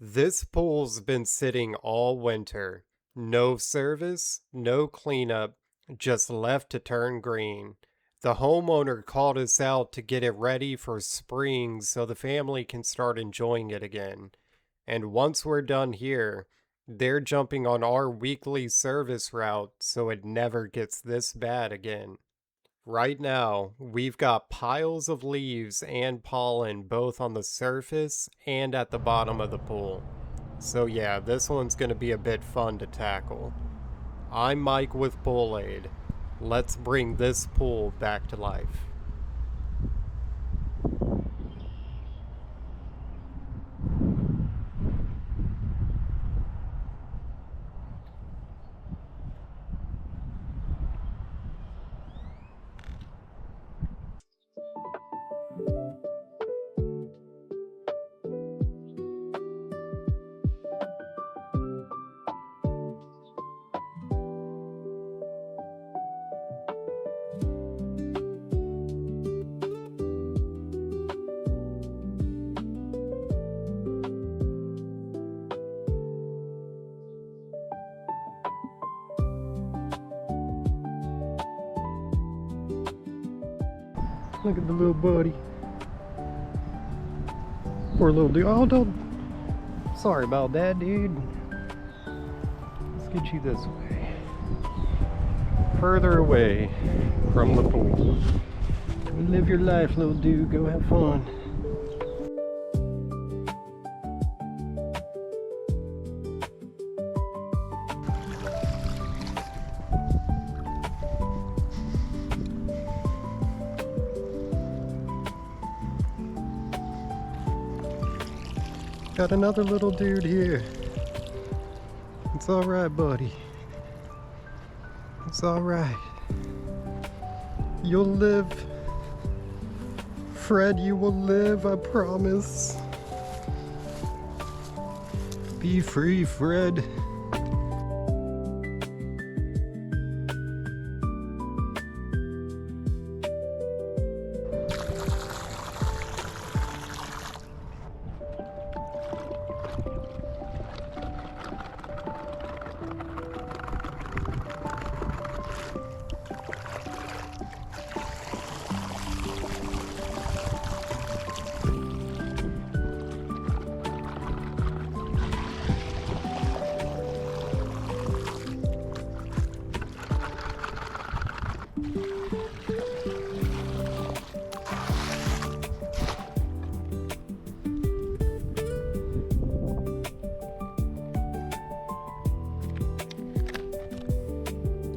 This pool's been sitting all winter. No service, no cleanup, just left to turn green. The homeowner called us out to get it ready for spring so the family can start enjoying it again. And once we're done here, they're jumping on our weekly service route so it never gets this bad again. Right now, we've got piles of leaves and pollen both on the surface and at the bottom of the pool. So yeah, this one's going to be a bit fun to tackle. I'm Mike with Pool Aid. Let's bring this pool back to life. Look at the little buddy. Poor little dude. Oh, don't. Sorry about that, dude. Let's get you this way. Further away from the pool. Live your life, little dude. Go have fun. Got another little dude here. It's alright, buddy. It's alright. You'll live. Fred, you will live, I promise. Be free, Fred.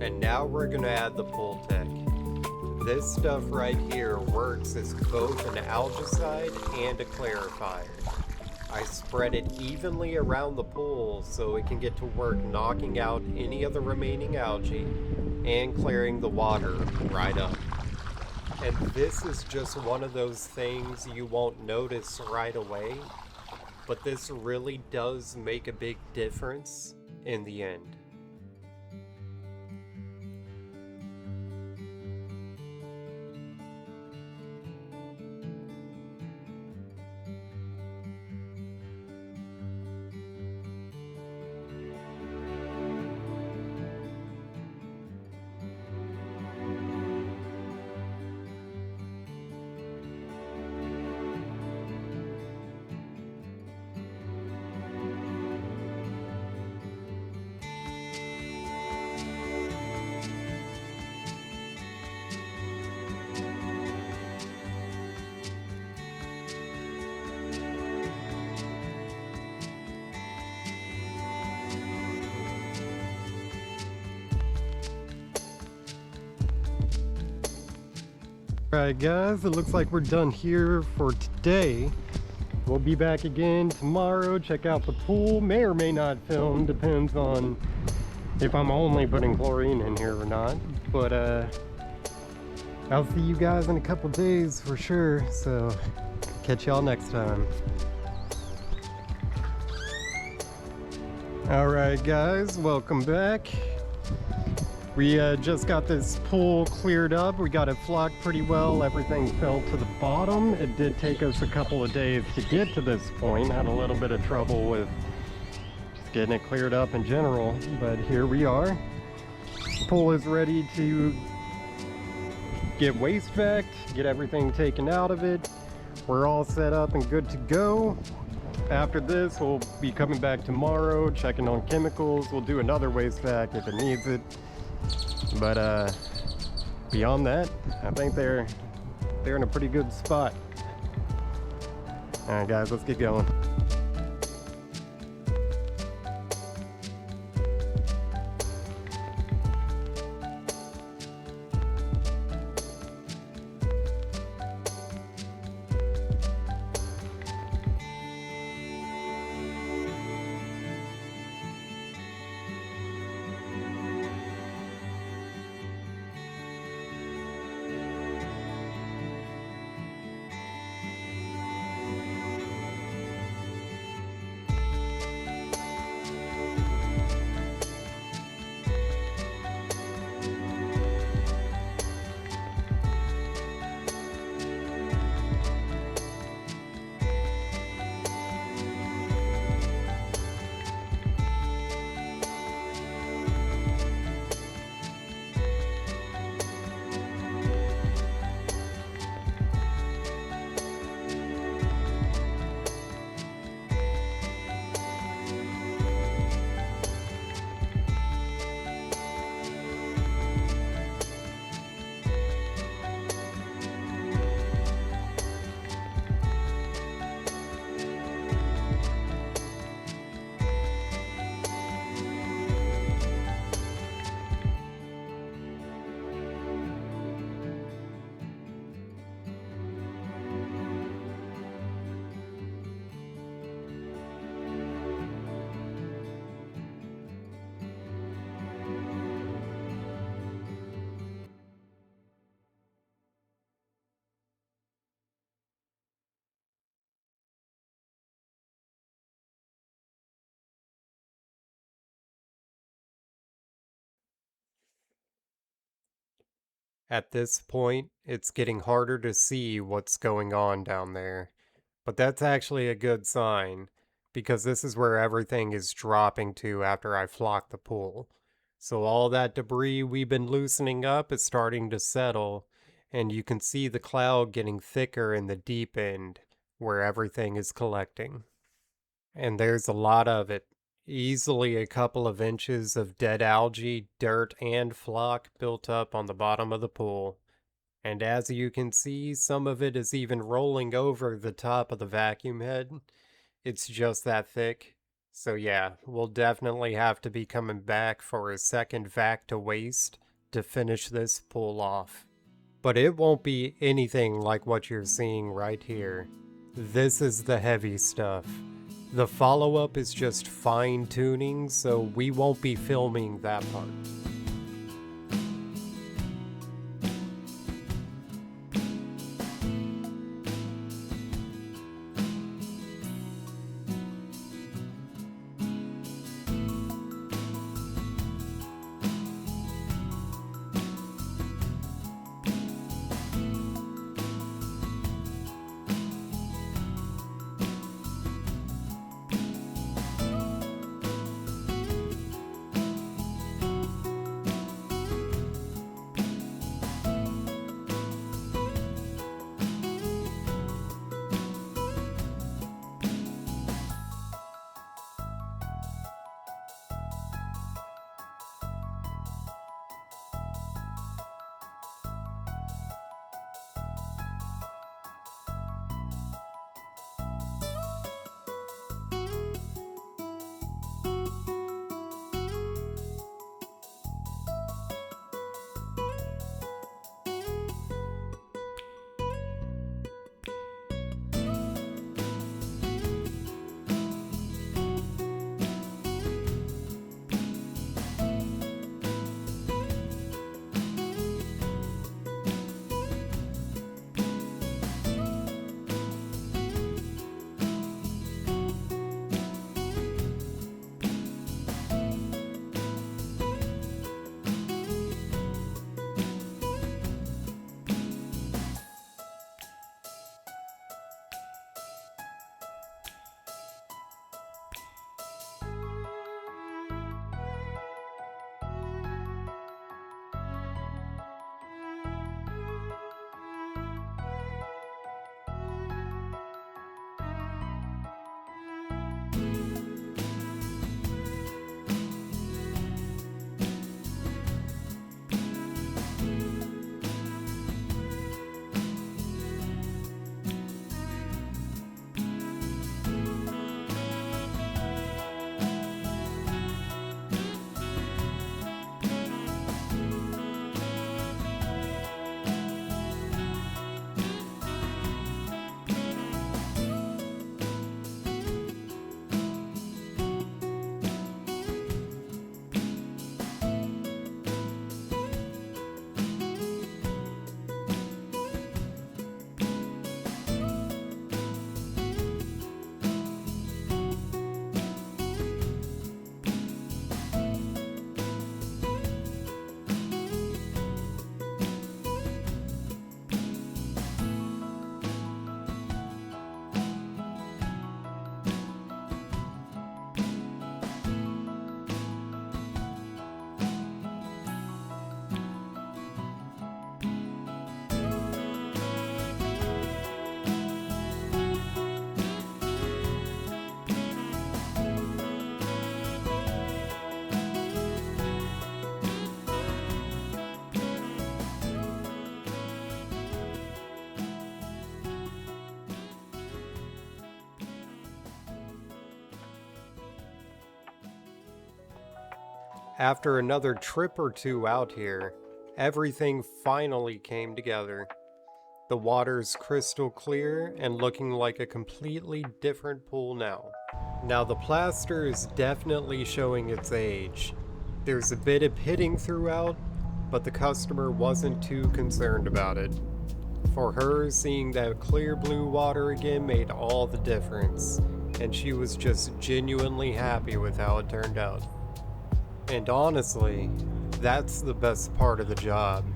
And now we're gonna add the pool tech. This stuff right here works as both an algicide and a clarifier. I spread it evenly around the pool so it can get to work knocking out any of the remaining algae and clearing the water right up. And this is just one of those things you won't notice right away, but this really does make a big difference in the end. Alright guys, it looks like we're done here for today. We'll be back again tomorrow, check out the pool. May or may not film, depends on if I'm only putting chlorine in here or not. But I'll see you guys in a couple days for sure, so catch y'all next time. Alright guys, welcome back. We just got this pool cleared up. We got it flocked pretty well. Everything fell to the bottom. It did take us a couple of days to get to this point. Had a little bit of trouble with just getting it cleared up in general, but here we are. Pool is ready to get waste vac, get everything taken out of it. We're all set up and good to go. After this, we'll be coming back tomorrow, checking on chemicals. We'll do another waste vac if it needs it. But beyond that, I think they're in a pretty good spot. All right, guys, let's get going. At this point, it's getting harder to see what's going on down there. But that's actually a good sign, because this is where everything is dropping to after I flock the pool. So all that debris we've been loosening up is starting to settle, and you can see the cloud getting thicker in the deep end, where everything is collecting. And there's a lot of it. Easily a couple of inches of dead algae, dirt, and flock built up on the bottom of the pool. And as you can see, some of it is even rolling over the top of the vacuum head. It's just that thick. So yeah, we'll definitely have to be coming back for a second vac to waste to finish this pull off. But it won't be anything like what you're seeing right here. This is the heavy stuff. The follow-up is just fine-tuning, so we won't be filming that part. After another trip or two out here, everything finally came together. The water's crystal clear and looking like a completely different pool now. Now the plaster is definitely showing its age. There's a bit of pitting throughout, but the customer wasn't too concerned about it. For her, seeing that clear blue water again made all the difference, and she was just genuinely happy with how it turned out. And honestly, that's the best part of the job.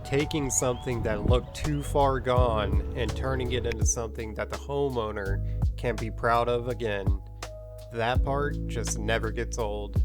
Taking something that looked too far gone and turning it into something that the homeowner can be proud of again. That part just never gets old.